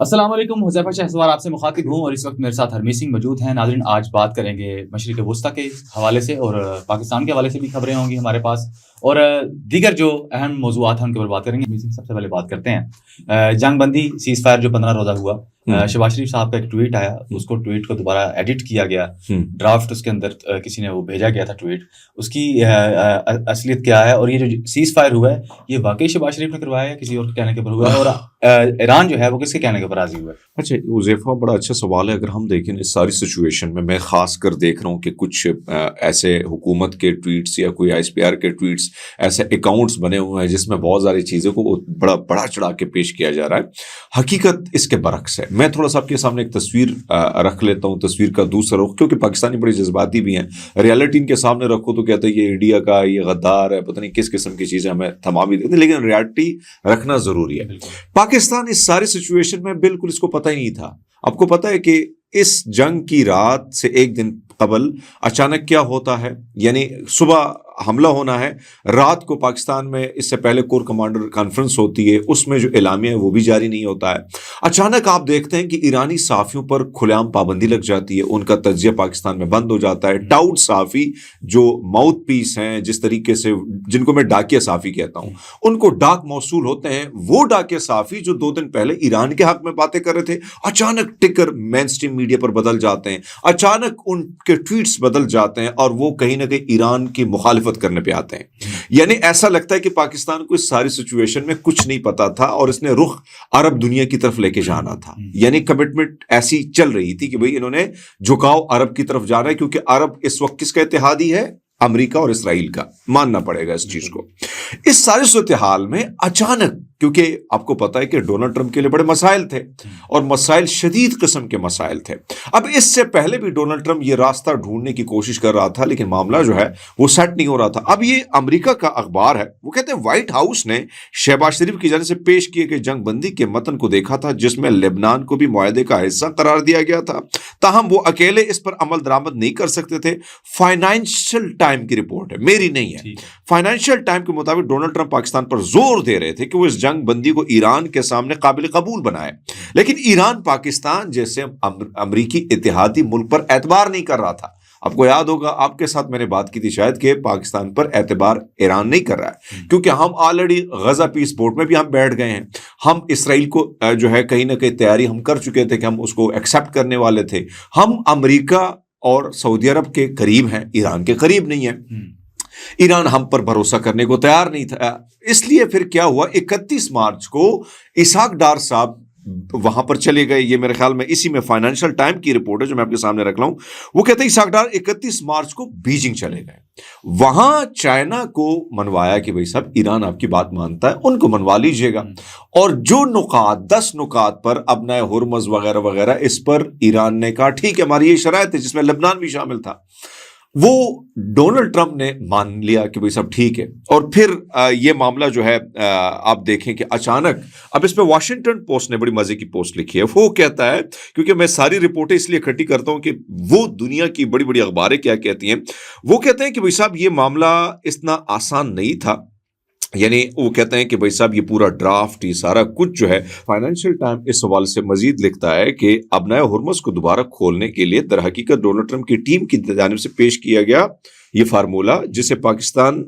السلام علیکم، حذیفہ شہسوار آپ سے مخاطب ہوں اور اس وقت میرے ساتھ ہرمی سنگھ موجود ہیں۔ ناظرین، آج بات کریں گے مشرق وسطیٰ کے حوالے سے اور پاکستان کے حوالے سے بھی خبریں ہوں گی ہمارے پاس، اور دیگر جو اہم موضوعات ہیں ان کے اوپر بات کریں گے۔ سب سے پہلے بات کرتے ہیں جنگ بندی سیز فائر جو 15 روزہ ہوا۔ شہباز شریف صاحب کا ایک ٹویٹ آیا، اس کو ٹویٹ کو دوبارہ ایڈٹ کیا گیا، ڈرافٹ اس کے اندر کسی نے وہ بھیجا گیا تھا ٹویٹ، اس کی اصلیت کیا ہے اور یہ جو سیز فائر ہوا ہے یہ واقعی شہباز شریف نے کروایا ہے کسی اور کے کہنے کے اوپر ہوا ہے، اور ایران جو ہے وہ کس کے کہنے کے اوپر راضی ہوا ہے؟ اچھا حذیفہ، بڑا اچھا سوال ہے۔ اگر ہم دیکھیں اس ساری سچویشن میں خاص کر دیکھ رہا ہوں کہ کچھ ایسے حکومت کے ٹویٹس یا کوئی ایس پی آر کے ٹویٹس، ایسے اکاؤنٹس بنے ہوئے ہیں جس میں بہت ساری چیزوں کو بڑا چڑھا کے پیش کیا جا رہا ہے۔ حقیقت اس کے برعکس ہے۔ میں تھوڑا سا آپ کے سامنے ایک تصویر رکھ لیتا ہوں، تصویر کا دوسرا رخ، کیونکہ پاکستانی بڑے جذباتی بھی ہیں۔ ریالٹی ان کے سامنے رکھو تو کہتے ہیں یہ انڈیا کا، یہ غدار ہے، پتہ نہیں کس قسم کی چیزیں ہمیں تھما بھی دیتے ہیں، لیکن ریالٹی رکھنا ضروری ہے۔ پاکستان اس ساری سچویشن میں بالکل اس کو پتہ ہی نہیں تھا۔ آپ کو پتہ ہے کہ اس جنگ کی رات سے ایک دن قبل اچانک کیا ہوتا ہے، یعنی صبح حملہ ہونا ہے، رات کو پاکستان میں اس سے پہلے کور کمانڈر کانفرنس ہوتی ہے، اس میں جو اعلامیہ ہے وہ بھی جاری نہیں ہوتا ہے۔ اچانک آپ دیکھتے ہیں کہ ایرانی صحافیوں پر کھلے عام پابندی لگ جاتی ہے، ان کا تجزیہ پاکستان میں بند ہو جاتا ہے۔ ٹاؤٹ صحافی جو ماؤتھ پیس ہیں، جس طریقے سے جن کو میں ڈاکیہ صحافی کہتا ہوں، ان کو ڈاک موصول ہوتے ہیں، وہ ڈاکیہ صحافی جو 2 دن پہلے ایران کے حق میں باتیں کر رہے تھے، اچانک ٹکر مین سٹریم میڈیا پر بدل جاتے ہیں، اچانک ان کے ٹویٹس بدل جاتے ہیں اور وہ کہیں نہ کہیں ایران کی مخالفت کرنے پہ آتے ہیں۔ یعنی ایسا لگتا ہے کہ پاکستان کو اس ساری سچویشن میں کچھ نہیں پتا تھا اور اس نے رخ عرب دنیا کی طرف لے کے جانا تھا۔ یعنی کمٹمنٹ ایسی چل رہی تھی کہ بھئی انہوں نے جھکاؤ عرب کی طرف جانا ہے، کیونکہ عرب اس وقت کس کا اتحادی ہے؟ امریکہ اور اسرائیل کا، ماننا پڑے گا اس چیز کو۔ اس ساری صورتحال میں اچانک، کیونکہ آپ کو پتا ہے کہ ڈونلڈ ٹرمپ کے لیے بڑے مسائل تھے اور مسائل شدید قسم کے مسائل تھے۔ اب اس سے پہلے بھی ڈونلڈ ٹرمپ یہ راستہ ڈھونڈنے کی کوشش کر رہا تھا، لیکن معاملہ جو ہے وہ سیٹ نہیں ہو رہا تھا۔ اب یہ امریکہ کا اخبار ہے، وہ کہتے ہیں وائٹ ہاؤس نے شہباز شریف کی جانب سے پیش کیے گئے جنگ بندی کے متن کو دیکھا تھا، جس میں لبنان کو بھی معاہدے کا حصہ قرار دیا گیا تھا، تاہم وہ اکیلے اس پر عمل درآمد نہیں کر سکتے تھے۔ فائنینشل ٹائم کی رپورٹ ہے، میری نہیں ہے۔ فائنینشل ٹائم کے مطابق ڈونلڈ ٹرمپ پاکستان پر زور دے رہے تھے کہ وہ اس جنگ بندی کو ایران کے سامنے قابل قبول بنائے، لیکن ایران پاکستان جیسے امریکی اتحادی ملک پر اعتبار نہیں کر رہا تھا۔ آپ کو یاد ہوگا، آپ کے ساتھ میں نے بات کی تھی شاید، کہ پاکستان پر اعتبار ایران نہیں کر رہا ہے، کیونکہ ہم آلریڈی غزہ پیس بورڈ میں بھی ہم بیٹھ گئے ہیں۔ ہم اسرائیل کو جو ہے کہیں نہ کہیں تیاری ہم کر چکے تھے کہ ہم اس کو ایکسیپٹ کرنے والے تھے۔ ہم امریکہ اور سعودی عرب کے قریب ہیں، ایران کے قریب نہیں ہیں۔ ایران ہم پر بھروسہ کرنے کو تیار نہیں تھا، اس لیے پھر کیا ہوا، 31 مارچ کو اسحاق ڈار صاحب وہاں پر چلے گئے۔ یہ میرے خیال میں اسی میں فائنینشل ٹائم کی رپورٹ ہے جو میں آپ کے سامنے رکھ رہا ہوں۔ وہ کہتے ہیں اسحاق ڈار 31 مارچ کو بیجنگ چلے گئے، وہاں چائنا کو منوایا کہ بھائی صاحب ایران آپ کی بات مانتا ہے، ان کو منوا لیجئے گا، اور جو نکات 10 نکات پر ابنائے ہرمز وغیرہ وغیرہ، اس پر ایران نے کہا ٹھیک ہے ہماری یہ شرائط ہے، جس میں لبنان بھی شامل تھا، وہ ڈونلڈ ٹرمپ نے مان لیا کہ بھئی سب ٹھیک ہے۔ اور پھر یہ معاملہ جو ہے آپ دیکھیں کہ اچانک، اب اس پہ واشنگٹن پوسٹ نے بڑی مزے کی پوسٹ لکھی ہے۔ وہ کہتا ہے، کیونکہ میں ساری رپورٹیں اس لیے اکٹھی کرتا ہوں کہ وہ دنیا کی بڑی بڑی اخباریں کیا کہتی ہیں، وہ کہتے ہیں کہ بھئی صاحب یہ معاملہ اتنا آسان نہیں تھا۔ یعنی وہ کہتے ہیں کہ بھائی صاحب یہ پورا ڈرافٹ، یہ سارا کچھ جو ہے، فائنینشل ٹائم اس حوالے سے مزید لکھتا ہے کہ ابنائے ہرمز کو دوبارہ کھولنے کے لیے در حقیقت ڈونلڈ ٹرمپ کی ٹیم کی جانب سے پیش کیا گیا یہ فارمولہ، جسے پاکستان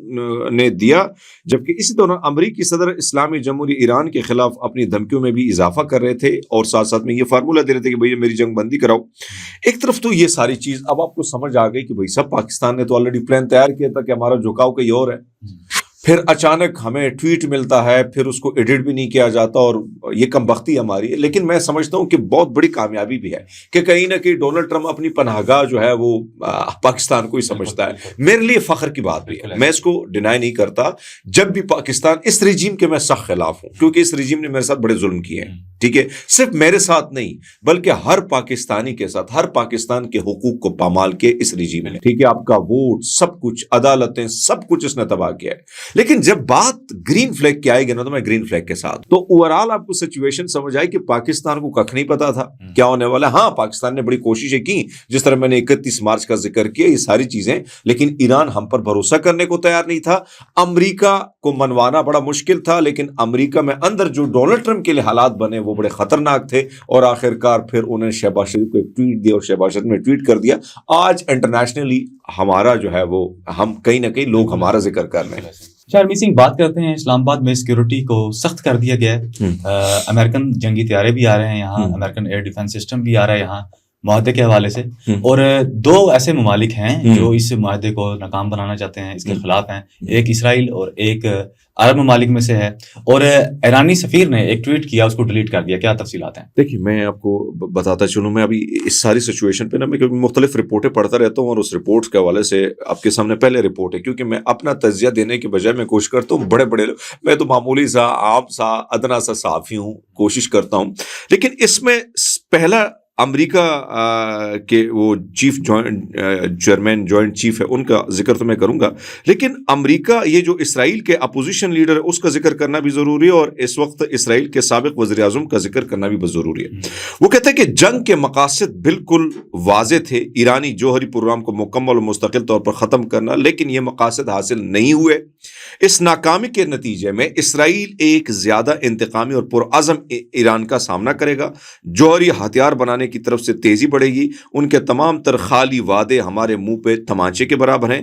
نے دیا، جبکہ اسی دوران امریکی صدر اسلامی جمہوریہ ایران کے خلاف اپنی دھمکیوں میں بھی اضافہ کر رہے تھے اور ساتھ ساتھ میں یہ فارمولہ دے رہے تھے کہ بھئی میری جنگ بندی کراؤ۔ ایک طرف تو یہ ساری چیز اب آپ کو سمجھ آ گئی کہ بھئی سب پاکستان نے تو آلریڈی پلان تیار کیا تھا کہ ہمارا جھکاؤ کہیں اور ہے، پھر اچانک ہمیں ٹویٹ ملتا ہے، پھر اس کو ایڈٹ بھی نہیں کیا جاتا، اور یہ کم بختی ہماری ہے۔ لیکن میں سمجھتا ہوں کہ بہت بڑی کامیابی بھی ہے کہ کہیں نہ کہیں ڈونلڈ ٹرمپ اپنی پناہ گاہ جو ہے وہ پاکستان کو ہی سمجھتا ہے۔ میرے لیے فخر کی بات بھی ہے، میں اس کو ڈینائی نہیں کرتا۔ جب بھی پاکستان، اس رجیم کے میں سخت خلاف ہوں، کیونکہ اس رجیم نے میرے ساتھ بڑے ظلم کیے ہیں، ٹھیک ہے، صرف میرے ساتھ نہیں بلکہ ہر پاکستانی کے ساتھ، ہر پاکستان کے حقوق کو پامال کے اس رجیم نے، ٹھیک ہے، آپ کا ووٹ، سب کچھ، عدالتیں، سب کچھ اس نے تباہ کیا ہے۔ لیکن جب بات گرین فلیگ کی آئے گی نا، تو میں گرین فلیگ کے ساتھ، تو اوورال آپ کو سچویشن سمجھ آئی کہ پاکستان کو کچھ نہیں پتا تھا کیا ہونے والا ہے۔ ہاں، پاکستان نے بڑی کوششیں کی، جس طرح میں نے 31 مارچ کا ذکر کیا، یہ ساری چیزیں، لیکن ایران ہم پر بھروسہ کرنے کو تیار نہیں تھا۔ امریکہ کو منوانا بڑا مشکل تھا، لیکن امریکہ میں اندر جو ڈونلڈ ٹرمپ کے لیے حالات بنے وہ بڑے خطرناک تھے، اور آخرکار پھر انہیں شہباز شریف کو ایک ٹویٹ دیا اور شہباز شریف نے ٹویٹ کر دیا. آج انٹرنیشنلی ہمارا جو ہے وہ ہم کہیں نہ کہیں لوگ ہمارا ذکر کر رہے ہیں. ہرمیت سنگھ، بات کرتے ہیں اسلام آباد میں سیکیورٹی کو سخت کر دیا گیا ہے. امریکن جنگی طیارے بھی آ رہے ہیں یہاں، امریکن ایئر ڈیفینس سسٹم بھی آ رہا ہے یہاں معاہدے کے حوالے سے، اور 2 ایسے ممالک ہیں جو اس معاہدے کو ناکام بنانا چاہتے ہیں، اس کے خلاف ہیں. ایک اسرائیل اور ایک عرب ممالک میں سے ہے، اور ایرانی سفیر نے ایک ٹویٹ کیا، اس کو ڈیلیٹ کر دیا. کیا تفصیلات ہیں؟ دیکھیے میں آپ کو بتاتا چلوں، میں ابھی اس ساری سچویشن پہ نا میں مختلف رپورٹیں پڑھتا رہتا ہوں، اور اس رپورٹ کے حوالے سے آپ کے سامنے پہلے رپورٹ ہے، کیونکہ میں اپنا تجزیہ دینے کے بجائے میں کوشش کرتا ہوں بڑے میں تو معمولی سا عام سا ادنا سا صحافی ہوں، کوشش کرتا ہوں. لیکن اس میں پہلا امریکہ کے وہ چیف چیئرمین جوائنٹ چیف ہے، ان کا ذکر تو میں کروں گا، لیکن امریکہ یہ جو اسرائیل کے اپوزیشن لیڈر ہے اس کا ذکر کرنا بھی ضروری ہے، اور اس وقت اسرائیل کے سابق وزیر اعظم کا ذکر کرنا بھی ضروری ہے. وہ کہتے ہیں کہ جنگ کے مقاصد بالکل واضح تھے، ایرانی جوہری پروگرام کو مکمل اور مستقل طور پر ختم کرنا، لیکن یہ مقاصد حاصل نہیں ہوئے. اس ناکامی کے نتیجے میں اسرائیل ایک زیادہ انتقامی اور پرعزم ایران کا سامنا کرے گا. جوہری ہتھیار بنانے کی طرف سے تیزی بڑھے گی. ان کے تمام تر خالی وعدے ہمارے منہ پہ تمانچے کے برابر ہیں.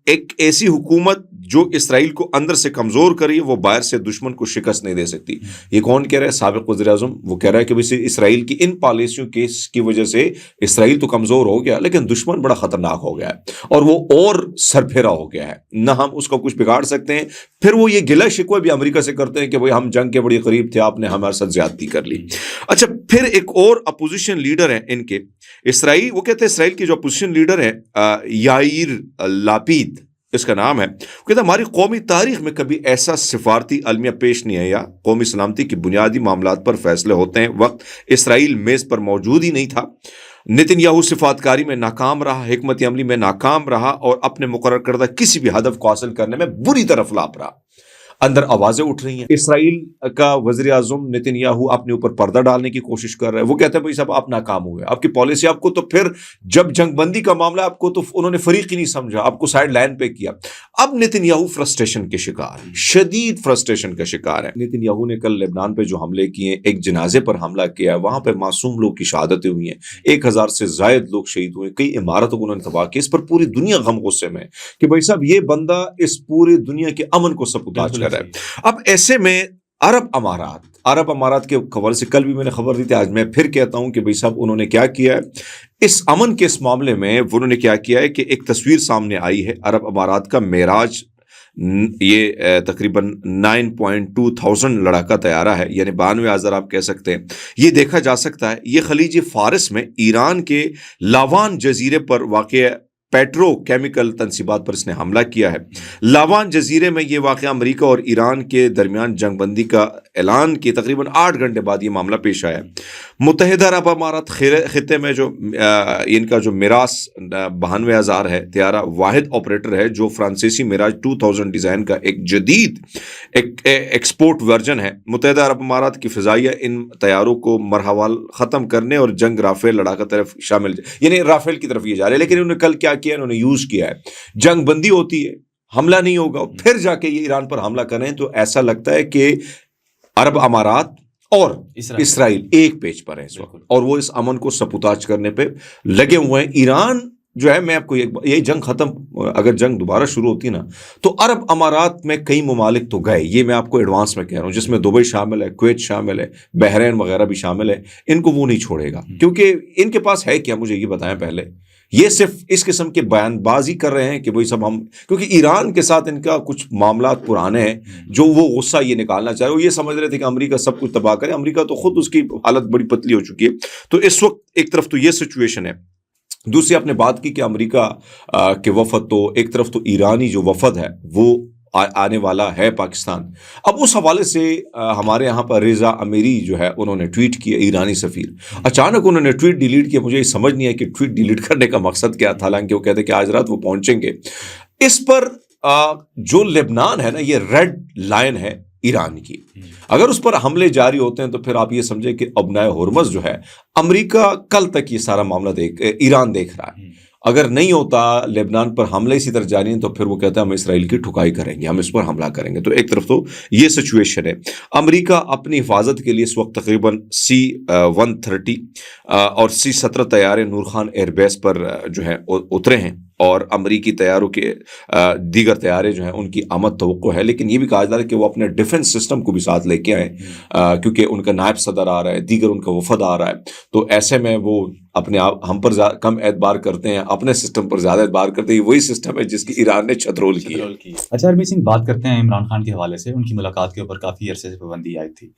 ایک ایسی حکومت جو اسرائیل کو اندر سے کمزور کری، وہ باہر سے دشمن کو شکست نہیں دے سکتی. یہ کون کہہ رہا ہے؟ سابق وزیر اعظم. وہ کہہ رہا ہے کہ اسرائیل کی ان پالیسیوں کی وجہ سے اسرائیل تو کمزور ہو گیا، لیکن دشمن بڑا خطرناک ہو گیا ہے، اور وہ اور سرپھیرا ہو گیا ہے، نہ ہم اس کو کچھ بگاڑ سکتے ہیں. پھر وہ یہ گلہ شکوہ بھی امریکہ سے کرتے ہیں کہ بھئی ہم جنگ کے بڑی قریب تھے، آپ نے ہمارے ساتھ زیادتی کر لی. اچھا، پھر ایک اور اپوزیشن لیڈر ہیں ان کے اسرائیل، وہ کہتے ہیں اسرائیل کے جو اپوزیشن لیڈر ہیں یائیر لاپید اس کا نام ہے، وہ کہتا ہے ہماری قومی تاریخ میں کبھی ایسا سفارتی المیہ پیش نہیں آیا. قومی سلامتی کی بنیادی معاملات پر فیصلے ہوتے ہیں وقت اسرائیل میز پر موجود ہی نہیں تھا. نتن یاہو صفات کاری میں ناکام رہا، حکمت عملی میں ناکام رہا، اور اپنے مقرر کردہ کسی بھی ہدف کو حاصل کرنے میں بری طرح فلاپ رہا. اندر آوازیں اٹھ رہی ہیں. اسرائیل کا وزیر اعظم نتن یاہو اپنے اوپر پردہ ڈالنے کی کوشش کر رہا ہے. وہ کہتے ہیں بھائی صاحب آپ ناکام ہوئے، آپ کی پالیسی، آپ کو تو پھر جب جنگ بندی کا معاملہ آپ کو تو انہوں نے فریق ہی نہیں سمجھا، آپ کو سائڈ لائن پہ کیا. اب نتن یاہو فرسٹریشن کے شکار ہیں، شدید فرسٹریشن کا شکار ہے. نتن یاہو نے کل لبنان پہ جو حملے کیے، ایک جنازے پر حملہ کیا ہے، وہاں پہ معصوم لوگ کی شہادتیں ہوئی ہیں، 1000 سے زائد لوگ شہید ہوئے، کئی عمارتوں کو انہوں نے تباہ کیا. اس پر پوری دنیا غم غصے میں کہ بھائی صاحب یہ بندہ اس پوری دنیا کے امن کو سبوتاج کر رہا ہے. اب ایسے میں عرب امارات کے حوالے سے کل بھی میں نے خبر دی تھی، آج میں پھر کہتا ہوں کہ بھائی صاحب انہوں نے کیا کیا ہے اس امن کے اس معاملے میں. انہوں نے کیا کیا ہے کہ ایک تصویر سامنے آئی ہے عرب امارات کا معراج، یہ تقریباً 9.2 لڑاکا طیارہ ہے، یعنی 92,000 آپ کہہ سکتے ہیں. یہ دیکھا جا سکتا ہے، یہ خلیج فارس میں ایران کے لاوان جزیرے پر واقع پیٹرو کیمیکل تنصیبات پر اس نے حملہ کیا ہے. لاوان جزیرے میں یہ واقعہ امریکہ اور ایران کے درمیان جنگ بندی کا اعلان کے تقریباً 8 گھنٹے بعد یہ معاملہ پیش آیا. متحدہ عرب امارات خطے میں جو ان کا جو میراث 92,000 ہے طیارہ، واحد آپریٹر ہے جو فرانسیسی میراج 2000 ڈیزائن کا ایک جدید ایکسپورٹ ورژن ہے. متحدہ عرب امارات کی فضائیہ ان طیاروں کو مرحوال ختم کرنے اور جنگ رافیل لڑاکا طرف شامل، یعنی رافیل کی طرف یہ جا رہے ہیں. لیکن انہوں نے کل کیا کیا؟ انہوں نے یوز کیا ہے، جنگ بندی ہوتی ہے، حملہ نہیں ہوگا، پھر جا کے یہ ایران پر حملہ کریں. تو ایسا لگتا ہے کہ عرب امارات اور اسرائیل ایک پیج پر ہے اس وقت، اور وہ اس امن کو سپوتاج کرنے پہ لگے ہوئے ہیں. ایران جو ہے، میں آپ کو یہ جنگ ختم، اگر جنگ دوبارہ شروع ہوتی نا تو عرب امارات میں کئی ممالک تو گئے، یہ میں آپ کو ایڈوانس میں کہہ رہا ہوں، جس میں دبئی شامل ہے، کویت شامل ہے، بحرین وغیرہ بھی شامل ہے. ان کو وہ نہیں چھوڑے گا، کیونکہ ان کے پاس ہے کیا؟ مجھے یہ بتائیں پہلے. یہ صرف اس قسم کے بیان بازی کر رہے ہیں کہ وہی سب ہم، کیونکہ ایران کے ساتھ ان کا کچھ معاملات پرانے ہیں جو وہ غصہ یہ نکالنا چاہ رہے. وہ یہ سمجھ رہے تھے کہ امریکہ سب کچھ تباہ کرے. امریکہ تو خود اس کی حالت بڑی پتلی ہو چکی ہے. تو اس وقت ایک طرف تو یہ سچویشن ہے، دوسری آپ نے بات کی کہ امریکہ کے وفد، تو ایک طرف تو ایرانی جو وفد ہے وہ آنے والا ہے پاکستان. اب اس حوالے سے ہمارے یہاں پر رضا امیری جو ہے انہوں نے ٹویٹ کیا، ایرانی سفیر. اچانک انہوں نے ٹویٹ ڈیلیٹ کیا. مجھے یہ سمجھ نہیں ہے کہ ٹویٹ ڈیلیٹ کرنے کا مقصد کیا تھا، حالانکہ وہ کہتے ہیں کہ آج رات وہ پہنچیں گے. اس پر جو لبنان ہے نا، یہ ریڈ لائن ہے ایران کی. اگر اس پر حملے جاری ہوتے ہیں تو پھر آپ یہ سمجھیں کہ ابنائے ہرمز جو ہے، امریکہ کل تک یہ سارا معاملہ ایران دیکھ رہا ہے. اگر نہیں ہوتا لبنان پر حملہ اسی طرح جاری ہیں تو پھر وہ کہتا ہے ہم اسرائیل کی ٹھکائی کریں گے, ہم اس پر حملہ کریں گے. تو ایک طرف تو یہ سچویشن ہے. امریکہ اپنی حفاظت کے لیے اس وقت تقریباً C-130 اور C-17 طیارے نور خان ایئر بیس پر جو ہے اترے ہیں, اور امریکی طیاروں کے دیگر طیارے جو ہیں ان کی آمد توقع ہے. لیکن یہ بھی کہا جا رہا ہے کہ وہ اپنے ڈیفنس سسٹم کو بھی ساتھ لے کے آئیں, کیونکہ ان کا نائب صدر آ رہا ہے, دیگر ان کا وفد آ رہا ہے. تو ایسے میں وہ اپنے آپ ہم پر کم اعتبار کرتے ہیں, اپنے سسٹم پر زیادہ اعتبار کرتے ہیں. وہی سسٹم ہے جس کی ایران نے چھترول کی ہے. اچھا ہرمیت سنگھ, بات کرتے ہیں عمران خان کے حوالے سے. ان کی ملاقات کے اوپر کافی عرصے سے پابندی عائد تھی.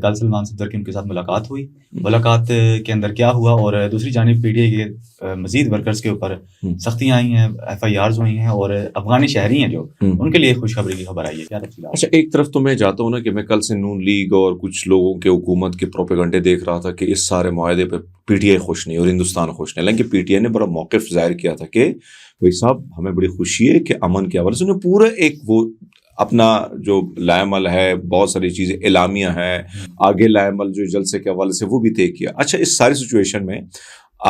کل سلمان صفدر کی ان کے ساتھ ملاقات ہوئی. ملاقات کے اندر کیا ہوا, اور دوسری جانب پی ٹی آئی کے مزید ورکرز کے اوپر سختیاں آئی ہیں, FIRs ہوئی ہیں, اور افغانی شہری ہیں جو ان کے لیے خوشخبری کی خبر آئی ہے. کیا تفصیلات؟ اچھا, ایک طرف تو میں جاتا ہوں نا کہ میں کل سے نون لیگ اور کچھ لوگوں کے حکومت کے پروپیگنڈے دیکھ رہا تھا کہ اس سارے معاہدے پہ پی ٹی آئی خوش نہیں اور ہندوستان خوش نہیں. لیکن پی ٹی آئی نے بڑا موقف ظاہر کیا تھا کہ بھائی صاحب ہمیں بڑی خوشی ہے کہ امن کے حوالے سے انہیں پورا ایک وہ اپنا جو لائمل ہے, بہت ساری چیزیں اعلامیہ ہیں, آگے لائمل جو جلسے کے حوالے سے وہ بھی طے کیا. اچھا, اس ساری سچویشن میں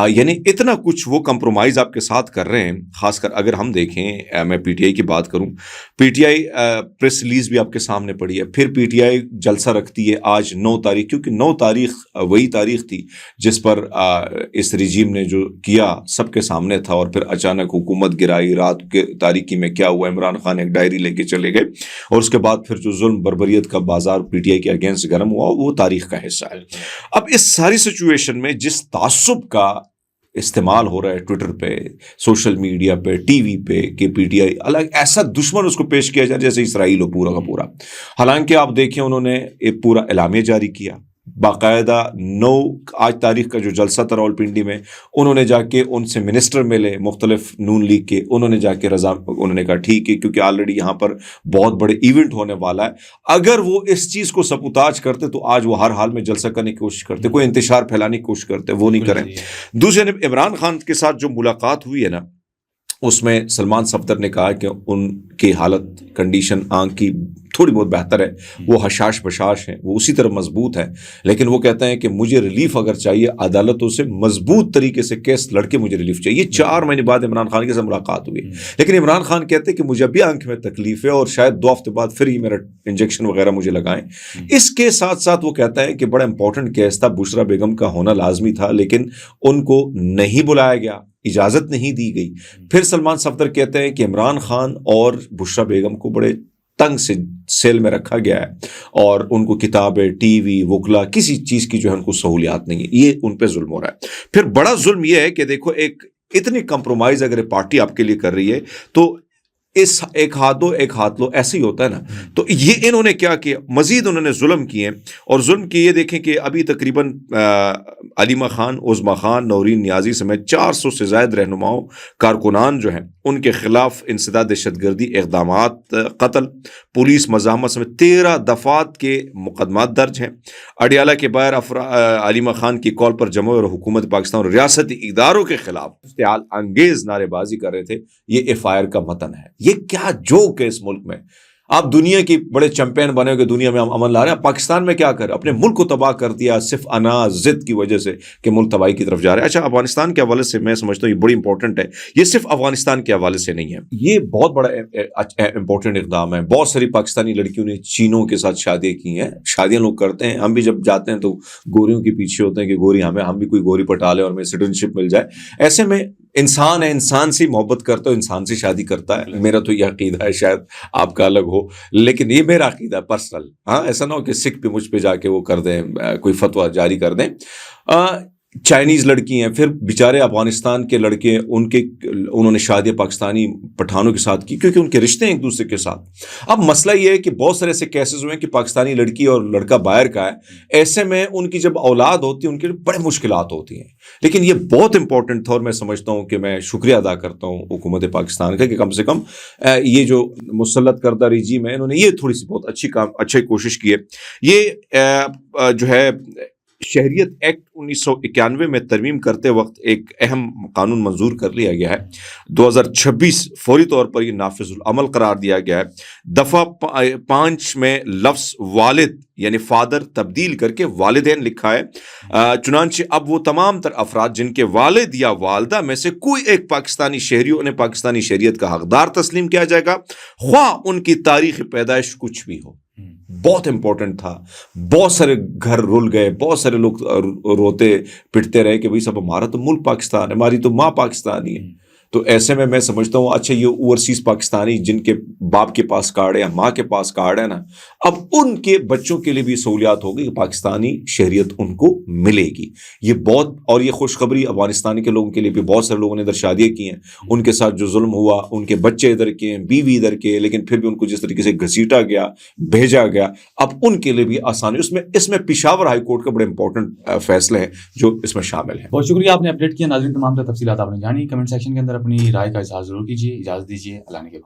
یعنی اتنا کچھ وہ کمپرومائز آپ کے ساتھ کر رہے ہیں. خاص کر اگر ہم دیکھیں, میں پی ٹی آئی کی بات کروں, P T I press release بھی آپ کے سامنے پڑی ہے. پھر پی ٹی آئی جلسہ رکھتی ہے آج 9 تاریخ, کیونکہ 9 تاریخ وہی تاریخ تھی جس پر اس رجیم نے جو کیا سب کے سامنے تھا, اور پھر اچانک حکومت گرائی. رات کے تاریخی میں کیا ہوا, عمران خان ایک ڈائری لے کے چلے گئے, اور اس کے بعد پھر جو ظلم بربریت کا بازار پی ٹی آئی کے اگینسٹ گرم ہوا وہ تاریخ کا حصہ ہے. اب اس ساری سچویشن میں جس تعصب کا استعمال ہو رہا ہے ٹویٹر پہ, سوشل میڈیا پہ, ٹی وی پہ, کہ پی ٹی آئی الگ ایسا دشمن اس کو پیش کیا جائے جیسے اسرائیل ہو پورا کا پورا. حالانکہ آپ دیکھیں انہوں نے ایک پورا اعلامیہ جاری کیا باقاعدہ. 9 آج تاریخ کا جو جلسہ تھا راولپنڈی میں, انہوں نے جا کے ان سے منسٹر ملے مختلف نون لیگ کے, انہوں نے جا کے انہوں نے کہا ٹھیک ہے, کیونکہ آلریڈی یہاں پر بہت بڑے ایونٹ ہونے والا ہے. اگر وہ اس چیز کو سبوتاج کرتے تو آج وہ ہر حال میں جلسہ کرنے کی کوشش کرتے, کوئی انتشار پھیلانے کی کوشش کرتے, وہ نہیں کریں. دوسری جانب عمران خان کے ساتھ جو ملاقات ہوئی ہے نا, اس میں سلمان صفدر نے کہا کہ ان کی حالت کنڈیشن آنکھ کی تھوڑی بہت بہتر ہے, وہ حشاش بشاش ہیں, وہ اسی طرح مضبوط ہیں. لیکن وہ کہتے ہیں کہ مجھے ریلیف اگر چاہیے عدالتوں سے مضبوط طریقے سے کیس لڑ کے مجھے ریلیف چاہیے. 4 مہینے بعد عمران خان کے ساتھ ملاقات ہوئی, لیکن عمران خان کہتے ہیں کہ مجھے ابھی آنکھ میں تکلیف ہے اور شاید 2 ہفتے بعد پھر ہی میرا انجیکشن وغیرہ مجھے لگائیں. اس کے ساتھ ساتھ وہ کہتا ہے کہ بڑا امپورٹنٹ کیس تھا, بشرا بیگم کا ہونا لازمی تھا, لیکن ان کو نہیں بلایا گیا, اجازت نہیں دی گئی. پھر سلمان صفدر کہتے ہیں کہ عمران خان اور بشرا بیگم کو بڑے تنگ سے سیل میں رکھا گیا ہے, اور ان کو کتابیں, ٹی وی, وکلا, کسی چیز کی جو ہے ان کو سہولیات نہیں ہے. یہ ان پہ ظلم ہو رہا ہے. پھر بڑا ظلم یہ ہے کہ دیکھو ایک اتنی کمپرومائز اگر پارٹی آپ کے لیے کر رہی ہے تو اس ایک ہاتھ دو ایک ہاتھ لو, ایسے ہی ہوتا ہے نا. تو یہ انہوں نے کیا کیا, مزید انہوں نے ظلم کیے, اور ظلم کی یہ دیکھیں کہ ابھی تقریباً علیمہ خان, عظما خان, نورین نیازی سمیت 400 سے زائد رہنماؤں کارکنان جو ہیں ان کے خلاف انسداد دہشت گردی اقدامات, قتل, پولیس مزاحمت سمیت 13 دفعات کے مقدمات درج ہیں. اڈیالہ کے باہر علیمہ خان کی کال پر جمہوری اور حکومت پاکستان اور ریاستی اقداروں کے خلاف اشتعال انگیز نعرے بازی کر رہے تھے. یہ FIR کا متن ہے. یہ کیا جوک ہے اس ملک میں. آپ دنیا کی بڑے چیمپئن بنے ہو کہ دنیا میں ہم امن لا رہے ہیں, پاکستان میں کیا کر اپنے ملک کو تباہ کر دیا صرف ضد کی وجہ سے کہ ملک تباہی کی طرف جا رہا ہے. اچھا, افغانستان کے حوالے سے میں سمجھتا ہوں یہ بڑی امپورٹنٹ ہے. یہ صرف افغانستان کے حوالے سے نہیں ہے, یہ بہت بڑا امپورٹنٹ اقدام ہے. بہت ساری پاکستانی لڑکیوں نے چینوں کے ساتھ شادیاں کی ہیں. شادیاں لوگ کرتے ہیں, ہم بھی جب جاتے ہیں تو گوریوں کے پیچھے ہوتے ہیں کہ گوری ہم بھی کوئی گوری پٹا لے اور ہمیں سٹیزنشپ مل جائے. ایسے میں انسان ہے, انسان سے محبت کرتا ہے, انسان سے شادی کرتا ہے. میرا تو یہ عقیدہ ہے, شاید آپ کا الگ ہو, لیکن یہ میرا عقیدہ ہے پرسنل. ہاں, ایسا نہ ہو کہ سکھ بھی مجھ پہ جا کے وہ کر دیں, کوئی فتویٰ جاری کر دیں. چائنیز لڑکی ہیں, پھر بیچارے افغانستان کے لڑکے, انہوں نے شادی پاکستانی پٹھانوں کے ساتھ کی کیونکہ ان کے رشتے ہیں ایک دوسرے کے ساتھ. اب مسئلہ یہ ہے کہ بہت سارے ایسے کیسز ہوئے ہیں کہ پاکستانی لڑکی اور لڑکا باہر کا ہے, ایسے میں ان کی جب اولاد ہوتی ہے ان کے لیے بڑے مشکلات ہوتی ہیں. لیکن یہ بہت امپورٹنٹ تھا, اور میں سمجھتا ہوں کہ میں شکریہ ادا کرتا ہوں حکومت پاکستان کا کہ کم سے کم یہ جو مسلط کردہ رجیم ہے انہوں نے یہ تھوڑی سی بہت اچھی کوشش کی ہے. یہ جو ہے شہریت ایکٹ 1991 میں ترمیم کرتے وقت ایک اہم قانون منظور کر لیا گیا ہے. 2026 فوری طور پر یہ نافذ العمل قرار دیا گیا ہے. دفعہ 5 میں لفظ والد یعنی فادر تبدیل کر کے والدین لکھا ہے. چنانچہ اب وہ تمام تر افراد جن کے والد یا والدہ میں سے کوئی ایک پاکستانی شہری انہیں پاکستانی شہریت کا حقدار تسلیم کیا جائے گا، خواہ ان کی تاریخ پیدائش کچھ بھی ہو. بہت امپورٹنٹ تھا. بہت سارے گھر رول گئے، بہت سارے لوگ روتے پٹتے رہے کہ بھئی صاحب ہمارا تو ملک پاکستان ہے، ہماری تو ماں پاکستانی ہے. تو ایسے میں سمجھتا ہوں اچھا یہ اوورسیز پاکستانی جن کے باپ کے پاس کارڈ ہے یا ماں کے پاس کارڈ ہے نا، اب ان کے بچوں کے لیے بھی سہولیات ہوگی کہ پاکستانی شہریت ان کو ملے گی. یہ بہت، اور یہ خوشخبری افغانستان کے لوگوں کے لیے بھی. بہت سارے لوگوں نے ادھر شادیاں کی ہیں، ان کے ساتھ جو ظلم ہوا، ان کے بچے ادھر کے ہیں، بیوی ادھر کے، لیکن پھر بھی ان کو جس طریقے سے گھسیٹا گیا، بھیجا گیا، اب ان کے لیے بھی آسانی. اس میں پشاور ہائی کورٹ کا بڑے امپورٹنٹ فیصلے ہیں جو اس میں شامل ہیں. بہت شکریہ، آپ نے اپڈیٹ کیا. ناظرین تمام تفصیلات آپ نے جانی. کمنٹ سیکشن کے اندر اپنی رائے کا اظہار ضرور کیجیے. اجازت دیجیے، اللہ نے کے بعد.